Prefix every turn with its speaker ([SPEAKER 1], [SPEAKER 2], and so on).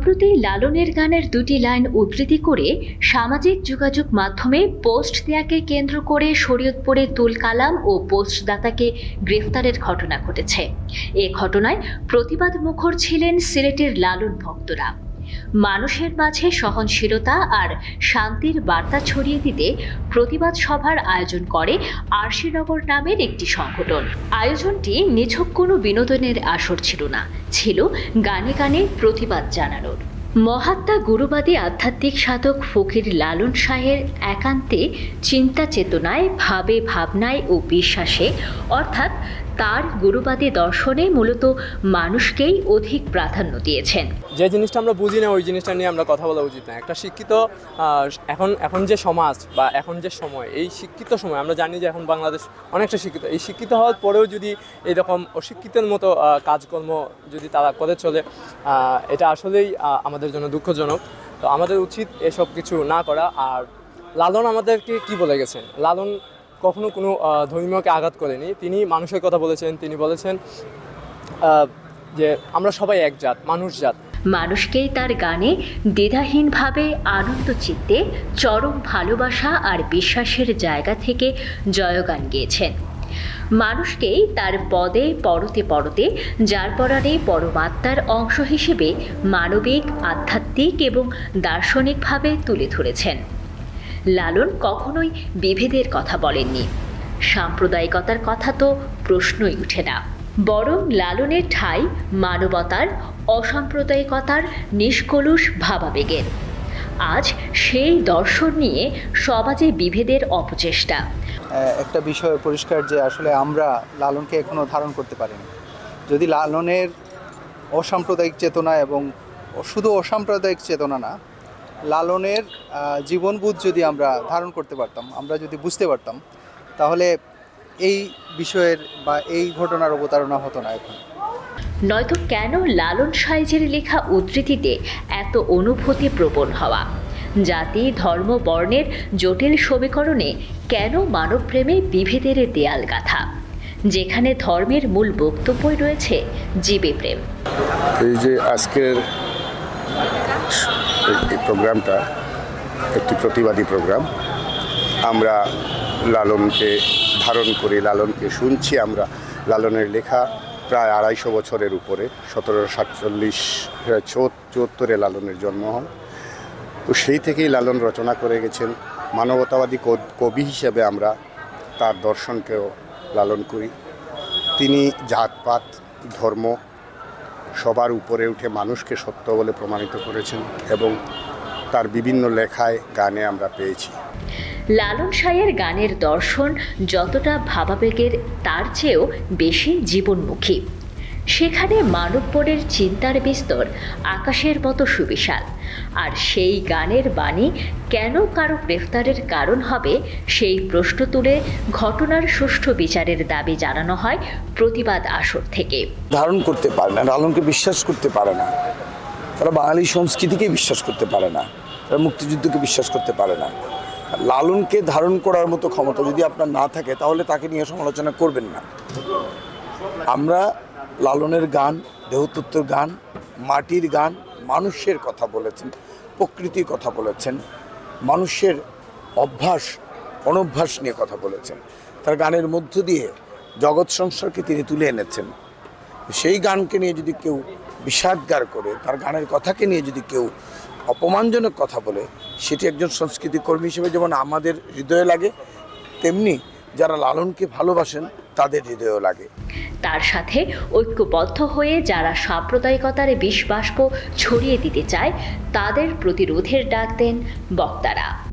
[SPEAKER 1] সম্প্রতি লালনের গানের দুটি লাইন উদ্ধৃতি করে সামাজিক যোগাযোগ মাধ্যমে পোস্ট দেয়াকে কেন্দ্র করে শরীয়তপুরে তুলকালাম ও পোস্টদাতাকে গ্রেফতারের ঘটনা ঘটেছে। এ ঘটনায় প্রতিবাদ মুখর ছিলেন সিলেটের লালন ভক্তরা। মানুষের মাঝে সহনশীলতা আর শান্তির বার্তা ছড়িয়ে দিতে প্রতিবাদ সভার আয়োজন করে আরশিনগর নামের একটি সংগঠন। আয়োজনটি নিছক কোনো বিনোদনের আসর ছিল না, ছিল গানে গানে প্রতিবাদ জানানোর। মহাত্মা গুরুবাদী আধ্যাত্মিক সাধক ফকির লালন শাহের একান্তে চিন্তা চেতনায়, ভাবে ভাবনায় ও বিশ্বাসে, অর্থাৎ তার গুরুবাদী দর্শনে মূলত মানুষকেই অধিক প্রাধান্য দিয়েছেন।
[SPEAKER 2] যে জিনিসটা আমরা বুঝি না ওই জিনিসটা নিয়ে আমরা কথা বলা উচিত না। একটা শিক্ষিত এখন যে সমাজ বা এখন যে সময়, এই শিক্ষিত সময় আমরা জানি যে এখন বাংলাদেশ অনেকটা শিক্ষিত। এই শিক্ষিত হওয়ার পরেও যদি এরকম অশিক্ষিতের মতো কাজকর্ম যদি তারা করে চলে, এটা আসলেই আমাদের জন্য দুঃখজনক। তো আমাদের উচিত এসব কিছু না করা। আর লালন আমাদেরকে কি বলে গেছেন, লালন কখনো কোনো ধর্মীয়কে আঘাত করেনি। তিনি মানুষের কথা বলেছেন। তিনি বলেছেন যে আমরা সবাই এক জাত, মানুষ জাত।
[SPEAKER 1] মানুষকেই তার গানে দ্বিধাহীনভাবে আনন্দ চিত্তে চরম ভালোবাসা আর বিশ্বাসের জায়গা থেকে জয়গান গেয়েছেন। মানুষকেই তার পদে পরতে পরতে যার পরাণে পরমাত্মার অংশ হিসেবে মানবিক, আধ্যাত্মিক এবং দার্শনিকভাবে তুলে ধরেছেন। লালন কখনোই বিভেদের কথা বলেননি। সাম্প্রদায়িকতার কথা তো প্রশ্নই ওঠে না, বরং লালনের ঠাঁই মানবতার, অসাম্প্রদায়িকতার, নিষ্কলুষ ভাবাবেগের। আজ সেই দর্শন নিয়ে সমাজে বিভেদের অপচেষ্টা।
[SPEAKER 3] একটা বিষয় পরিষ্কার যে আসলে আমরা লালনকে এখনো ধারণ করতে পারিনি। যদি লালনের অসাম্প্রদায়িক চেতনা, এবং শুধু অসাম্প্রদায়িক চেতনা না, লালনের জীবনবোধ যদি আমরা ধারণ করতে পারতাম, আমরা যদি বুঝতে পারতাম, তাহলে এই বিষয়ের বা এই ঘটনার অবতারণা হতো না এখন।
[SPEAKER 1] নয়তো কেন লালন সাইজের লেখা উদ্ধৃতিতে এত অনুভূতি প্রবণ হওয়া? জাতি, ধর্ম, বর্ণের জটিল সমীকরণে কেন মানবপ্রেমে বিভেদের দেয়াল গাঁথা, যেখানে ধর্মের মূল বক্তব্যই রয়েছে জীবে প্রেম।
[SPEAKER 4] এই যে আজকের এই প্রোগ্রামটা একটি প্রতিবাদী প্রোগ্রাম। আমরা লালনকে ধারণ করি, লালনকে শুনছি। আমরা লালনের লেখা প্রায় 250 বছরের উপরে, 1747-74 লালনের জন্ম হয়। তো সেই থেকেই লালন রচনা করে গেছেন। মানবতাবাদী কবি হিসেবে আমরা তার দর্শনকেও লালন করি। তিনি জাতপাত, ধর্ম সবার উপরে উঠে মানুষকে সত্য বলে প্রমাণিত করেছেন, এবং তার বিভিন্ন লেখায়, গানে আমরা পেয়েছি।
[SPEAKER 1] লালন শাহের গানের দর্শন যতটা ভাবাবেগের, তার চেয়েও বেশি জীবনমুখী। সেখানে মানবপরের চিন্তার বিস্তর আকাশের মতো সুবিশাল। আর সেই গানের বাণী কেন কারো গ্রেফতারের কারণ হবে, সেই প্রশ্ন তুলে ঘটনার সুষ্ঠু বিচারের দাবি জানানো হয় প্রতিবাদ আসর থেকে।
[SPEAKER 5] ধারণ করতে পারে না, লালনকে বিশ্বাস করতে পারে না, তারা বাঙালি সংস্কৃতিকে বিশ্বাস করতে পারে না, তারা মুক্তিযুদ্ধকে বিশ্বাস করতে পারে না। লালনকে ধারণ করার মতো ক্ষমতা যদি আপনার না থাকে, তাহলে তাকে নিয়ে সমালোচনা করবেন না। আমরা লালনের গান, দেহতত্ত্বের গান, মাটির গান, মানুষের কথা বলেছেন, প্রকৃতির কথা বলেছেন, মানুষের অভ্যাস অনভ্যাস নিয়ে কথা বলেছেন। তার গানের মধ্য দিয়ে জগৎ সংসারকে তিনি তুলে এনেছেন। সেই গানকে নিয়ে যদি কেউ বিষাদগার করে, তার গানের কথাকে নিয়ে যদি কেউ অপমানজনক কথা বলে, সেটি একজন সংস্কৃতি কর্মী হিসেবে যেমন আমাদের হৃদয়ে লাগে, তেমনি যারা লালনকে ভালোবাসেন তাদের হৃদয়েও লাগে।
[SPEAKER 1] তার সাথে ঐক্যবদ্ধ হয়ে যারা সাম্প্রদায়িকতার বিষবাষ্প ছড়িয়ে দিতে চায়, তাদের প্রতিরোধের ডাক দেন বক্তারা।